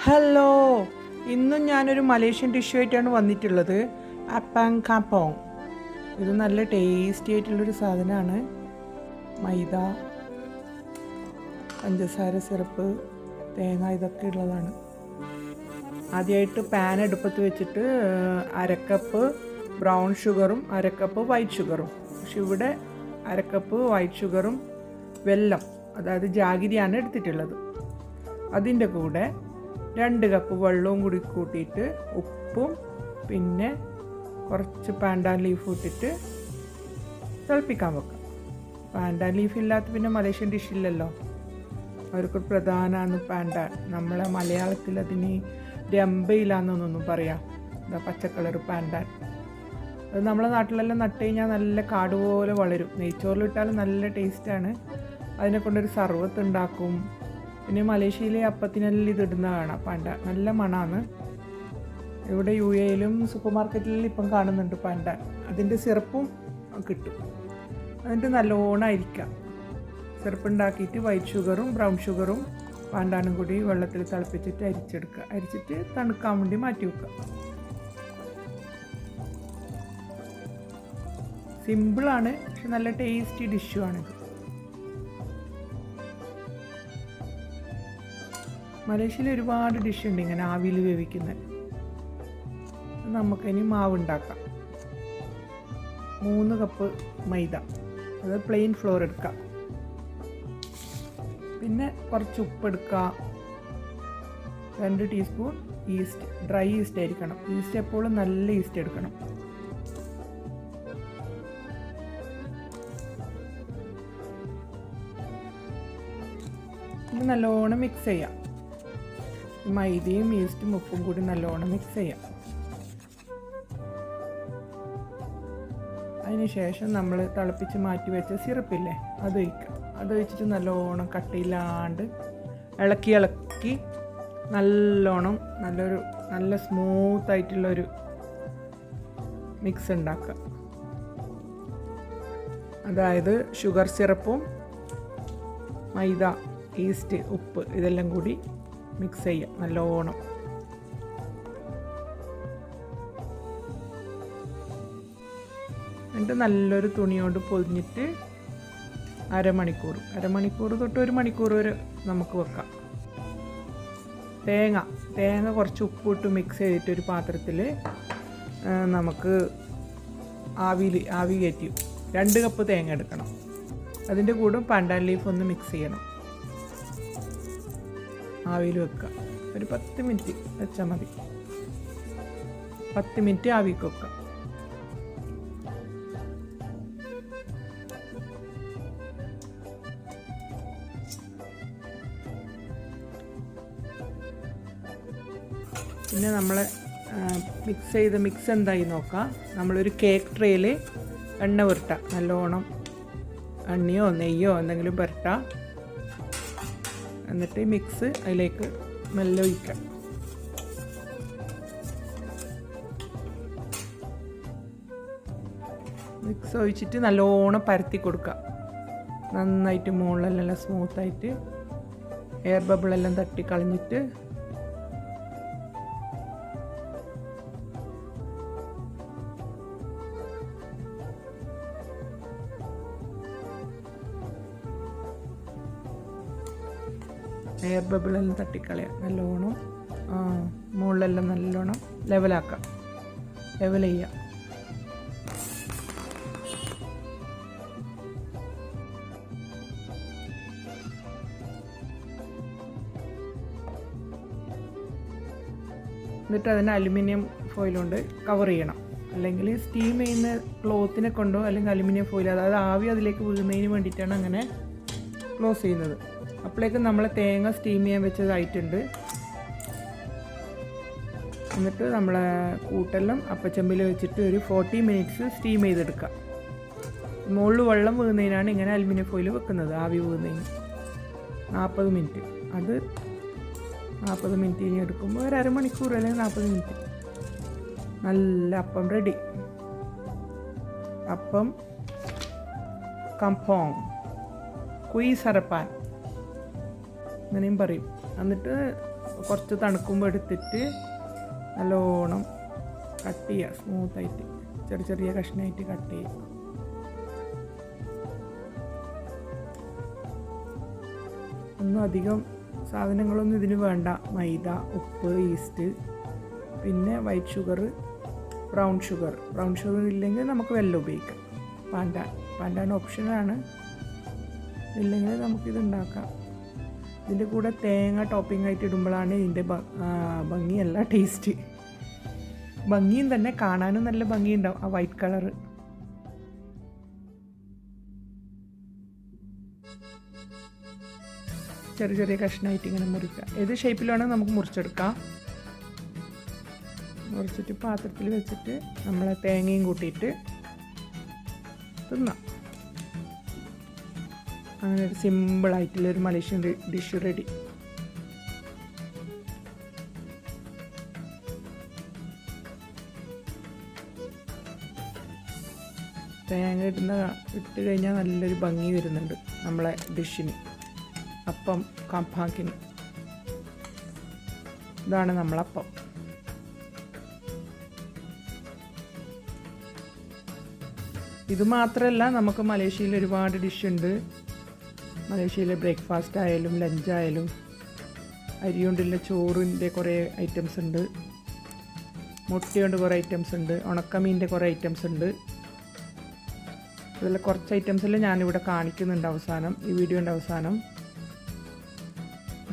Hello, ഇന്നും ഞാനൊരു Malaysian ഡിഷുമായിട്ടാണ് വന്നിട്ടുള്ളത്. അപ്പാം കാമ്പോങ്. ഇത് നല്ല ടേസ്റ്റി ആയിട്ടുള്ളൊരു സാധനമാണ്. മൈദ, പഞ്ചസാര, സിറപ്പ്, തേങ്ങ ഇതൊക്കെ ഉള്ളതാണ്. ആദ്യമായിട്ട് പാൻ അടുപ്പത്ത് വെച്ചിട്ട് അരക്കപ്പ് ബ്രൗൺ ഷുഗറും അരക്കപ്പ് വൈറ്റ് ഷുഗറും. പക്ഷെ ഇവിടെ അരക്കപ്പ് വൈറ്റ് ഷുഗറും വെല്ലം, അതായത് ജാഗിരിയാണ് എടുത്തിട്ടുള്ളത്. അതിൻ്റെ കൂടെ 2 കപ്പ് വെള്ളവും കൂടി കൂട്ടിയിട്ട് ഉപ്പും പിന്നെ കുറച്ച് പാൻഡാൻ ലീഫ് ഇട്ടിട്ട് തിളപ്പിക്കാൻ വെക്കാം. പാൻഡാൻ ലീഫ് ഇല്ലാത്ത പിന്നെ മലേഷ്യൻ ഡിഷില്ലല്ലോ. അവർക്ക് പ്രധാനമാണ് പാൻഡാൻ. നമ്മളെ മലയാളത്തിൽ അതിന് രമ്പയിലാന്നൊന്നും പറയാം. പച്ചക്കളർ പാൻഡാൻ. അത് നമ്മളെ നാട്ടിലെല്ലാം നട്ട് കഴിഞ്ഞാൽ നല്ല കാട് പോലെ വളരും. നെയ്ച്ചോറിലിട്ടാലും നല്ല ടേസ്റ്റാണ്. അതിനെ കൊണ്ടൊരു സർവത്ത് ഉണ്ടാക്കും. പിന്നെ മലേഷ്യയിലെ അപ്പത്തിനെല്ലാം ഇതിടുന്ന കാണാം പാൻഡാൻ. നല്ല മണമാണ്. ഇവിടെ UAE-യിലും സൂപ്പർ മാർക്കറ്റിലും ഇപ്പം കാണുന്നുണ്ട് പാൻഡാൻ. അതിൻ്റെ സിറപ്പും കിട്ടും. അതിൻ്റെ നല്ലോണം അരിക്കാം. സിറപ്പ് ഉണ്ടാക്കിയിട്ട് വൈറ്റ് ഷുഗറും ബ്രൗൺ ഷുഗറും പാൻഡാനും കൂടി വെള്ളത്തിൽ തിളപ്പിച്ചിട്ട് അരിച്ചെടുക്കുക. അരിച്ചിട്ട് തണുക്കാൻ വേണ്ടി മാറ്റി വെക്കുക. സിമ്പിളാണ്, പക്ഷെ നല്ല ടേസ്റ്റി ഡിഷുമാണിത്. മലേഷ്യയിൽ ഒരുപാട് ഡിഷുണ്ട് ഇങ്ങനെ ആവിയിൽ വേവിക്കുന്നത്. നമുക്കിനി മാവ് ഉണ്ടാക്കാം. 3 കപ്പ് മൈദ, അത് പ്ലെയിൻ ഫ്ലോർ എടുക്കാം. പിന്നെ കുറച്ച് ഉപ്പ് എടുക്കുക. 2 ടീസ്പൂൺ ഈസ്റ്റ്, ഡ്രൈ ഈസ്റ്റ് ആയിരിക്കണം. ഈസ്റ്റ് എപ്പോഴും നല്ല ഈസ്റ്റ് എടുക്കണം. ഇത് നല്ലോണം മിക്സ് ചെയ്യാം. മൈദയും ഈസ്റ്റും ഉപ്പും കൂടി നല്ലോണം മിക്സ് ചെയ്യാം. അതിനുശേഷം നമ്മൾ തിളപ്പിച്ച് മാറ്റി വെച്ച സിറപ്പില്ലേ, അത് ഒഴിക്കാം. അതൊഴിച്ചിട്ട് നല്ലോണം കട്ടിയില്ലാണ്ട് ഇളക്കി നല്ലോണം നല്ല സ്മൂത്തായിട്ടുള്ളൊരു മിക്സ് ഉണ്ടാക്കുക. അതായത് ഷുഗർ സിറപ്പും മൈദ, ഈസ്റ്റ്, ഉപ്പ് ഇതെല്ലാം കൂടി മിക്സ് ചെയ്യാം നല്ലോണം. എന്നിട്ട് നല്ലൊരു തുണി കൊണ്ട് പൊതിഞ്ഞിട്ട് അരമണിക്കൂർ തൊട്ട് 1 മണിക്കൂർ വരെ നമുക്ക് വെക്കാം. തേങ്ങ കുറച്ച് ഉപ്പിട്ട് മിക്സ് ചെയ്തിട്ട് ഒരു പാത്രത്തിൽ നമുക്ക് ആവി കയറ്റി 2 കപ്പ് തേങ്ങ എടുക്കണം. അതിൻ്റെ കൂടെ പാൻഡാൻ ലീഫ് ഒന്ന് മിക്സ് ചെയ്യണം. ആവിയിൽ വെക്കുക. ഒരു 10 മിനിറ്റ് വെച്ചാൽ മതി. 10 മിനിറ്റ് ആവിക്ക് വെക്കുക. പിന്നെ നമ്മൾ മിക്സ് ചെയ്ത മിക്സ് എന്തായി നോക്കാം. നമ്മളൊരു കേക്ക് ട്രേയിൽ എണ്ണ പുരട്ടുക. നല്ലോണം എണ്ണയോ നെയ്യോ എന്തെങ്കിലും പുരട്ടുക. എന്നിട്ട് മിക്സ് അതിലേക്ക് മെല്ലെ ഒഴിക്കുക. മിക്സ് ഒഴിച്ചിട്ട് നല്ലോണം പരത്തി കൊടുക്കുക. നന്നായിട്ട് മുകളിലെല്ലാം സ്മൂത്തായിട്ട് എയർ ബബിളെല്ലാം തട്ടി കളഞ്ഞിട്ട് എയർ ബബിളെല്ലാം തട്ടിക്കളയാം. നല്ലോണം മുകളിലെല്ലാം നല്ലോണം ലെവൽ ചെയ്യുക. എന്നിട്ട് അതിന് അലുമിനിയം ഫോയിൽ കൊണ്ട് കവർ ചെയ്യണം. അല്ലെങ്കിൽ സ്റ്റീം ചെയ്യുന്ന ക്ലോത്തിനെ കൊണ്ടോ അല്ലെങ്കിൽ അലുമിനിയം ഫോയിൽ, അതായത് ആവി അതിലേക്ക് വീഴുന്നതിന് വേണ്ടിയിട്ടാണ് അങ്ങനെ ക്ലോസ് ചെയ്യുന്നത്. അപ്പോഴേക്കും നമ്മൾ തേങ്ങ സ്റ്റീം ചെയ്യാൻ വെച്ചതായിട്ടുണ്ട്. എന്നിട്ട് നമ്മളെ കൂട്ടെല്ലാം അപ്പച്ചമ്പിൽ വെച്ചിട്ട് ഒരു 40 മിനിറ്റ്സ് സ്റ്റീം ചെയ്തെടുക്കുക. മുകളിൽ വെള്ളം വീഴുന്നതിനാണ് ഇങ്ങനെ അലുമിനിയം ഫോയിൽ വെക്കുന്നത്. ആവി വീഴുന്നതിന് 40 മിനിറ്റ്. അത് 40 മിനിറ്റ് ഇനി എടുക്കുമ്പോൾ ഒരു അരമണിക്കൂർ അല്ലെങ്കിൽ 40 മിനിറ്റ്. നല്ല അപ്പം റെഡി. അപ്പം കംപോങ്, സരപ്പാൻ അങ്ങനെയും പറയും. എന്നിട്ട് കുറച്ച് തണുക്കുമ്പോൾ എടുത്തിട്ട് നല്ലോണം കട്ട് ചെയ്യുക, സ്മൂത്തായിട്ട് ചെറിയ ചെറിയ കഷ്ണമായിട്ട് കട്ട് ചെയ്യുക. ഒന്നും അധികം സാധനങ്ങളൊന്നും ഇതിന് വേണ്ട. മൈദ, ഉപ്പ്, ഈസ്റ്റ്, പിന്നെ വൈറ്റ് ഷുഗർ, ബ്രൗൺ ഷുഗർ ഇല്ലെങ്കിൽ നമുക്ക് വെല്ലം ഉപയോഗിക്കാം. പാൻഡാണ് ഓപ്ഷനാണ്, ഇല്ലെങ്കിൽ നമുക്കിതുണ്ടാക്കാം. ഇതിൻ്റെ കൂടെ തേങ്ങ ടോപ്പിംഗ് ആയിട്ട് ഇടുമ്പോഴാണ് ഇതിൻ്റെ ഭംഗിയല്ല ടേസ്റ്റ്. ഭംഗിയും തന്നെ, കാണാനും നല്ല ഭംഗിയുണ്ടാവും ആ വൈറ്റ് കളറ്. ചെറിയ ചെറിയ കഷ്ണമായിട്ട് ഇങ്ങനെ മുറിക്കുക. ഏത് ഷേപ്പിലാണെങ്കിൽ നമുക്ക് മുറിച്ചെടുക്കാം. മുറിച്ചിട്ട് പാത്രത്തിൽ വെച്ചിട്ട് നമ്മളെ തേങ്ങയും കൂട്ടിയിട്ട് തിന്നാം. അങ്ങനെ ഒരു സിമ്പിളായിട്ടുള്ളൊരു മലേഷ്യൻ ഡിഷ് റെഡി. തേങ്ങ ഇട്ട് കഴിഞ്ഞാൽ നല്ലൊരു ഭംഗി വരുന്നുണ്ട് നമ്മളെ ഡിഷിന്, അപ്പം കംപാങ്കിന്. ഇതാണ് നമ്മളപ്പം. ഇത് മാത്രമല്ല, നമുക്ക് മലേഷ്യയിൽ ഒരുപാട് ഡിഷുണ്ട്. മലേഷ്യയിലെ ബ്രേക്ക്ഫാസ്റ്റ് ആയാലും ലഞ്ചായാലും അരി കൊണ്ടുള്ള ചോറിൻ്റെ കുറേ ഐറ്റംസ് ഉണ്ട്, മുട്ട കൊണ്ട് കുറേ ഐറ്റംസ് ഉണ്ട്, ഉണക്കമീൻ്റെ കുറേ ഐറ്റംസ് ഉണ്ട്. അതിൽ കുറച്ച് ഐറ്റംസെല്ലാം ഞാനിവിടെ കാണിക്കുന്നുണ്ട് അവസാനം, ഈ വീഡിയോൻ്റെ അവസാനം.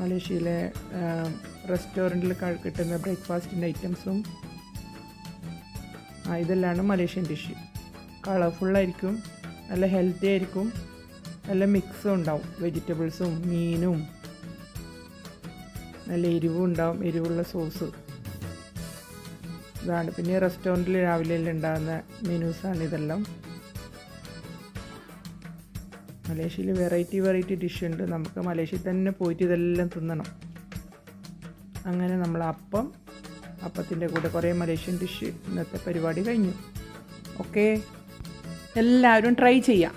മലേഷ്യയിലെ റെസ്റ്റോറൻറ്റിൽ കിട്ടുന്ന ബ്രേക്ക്ഫാസ്റ്റിൻ്റെ ഐറ്റംസും ഇതെല്ലാമാണ് മലേഷ്യൻ ഡിഷ്. കളർഫുള്ളായിരിക്കും, നല്ല ഹെൽത്തി ആയിരിക്കും, നല്ല മിക്സും ഉണ്ടാവും, വെജിറ്റബിൾസും മീനും, നല്ല എരിവും ഉണ്ടാവും, എരിവുള്ള സോസ്. ഇതാണ് പിന്നെ റെസ്റ്റോറൻറ്റിൽ രാവിലെ ഉണ്ടാകുന്ന മെനൂസാണ് ഇതെല്ലാം. മലേഷ്യയിൽ വെറൈറ്റി ഡിഷ് ഉണ്ട്. നമുക്ക് മലേഷ്യയിൽ തന്നെ പോയിട്ട് ഇതെല്ലാം തിന്നണം. അങ്ങനെ നമ്മൾ അപ്പത്തിൻ്റെ കൂടെ കുറേ മലേഷ്യൻ ഡിഷ് ഇന്നത്തെ പരിപാടി കഴിഞ്ഞു. ഓക്കെ, എല്ലാവരും ട്രൈ ചെയ്യാം.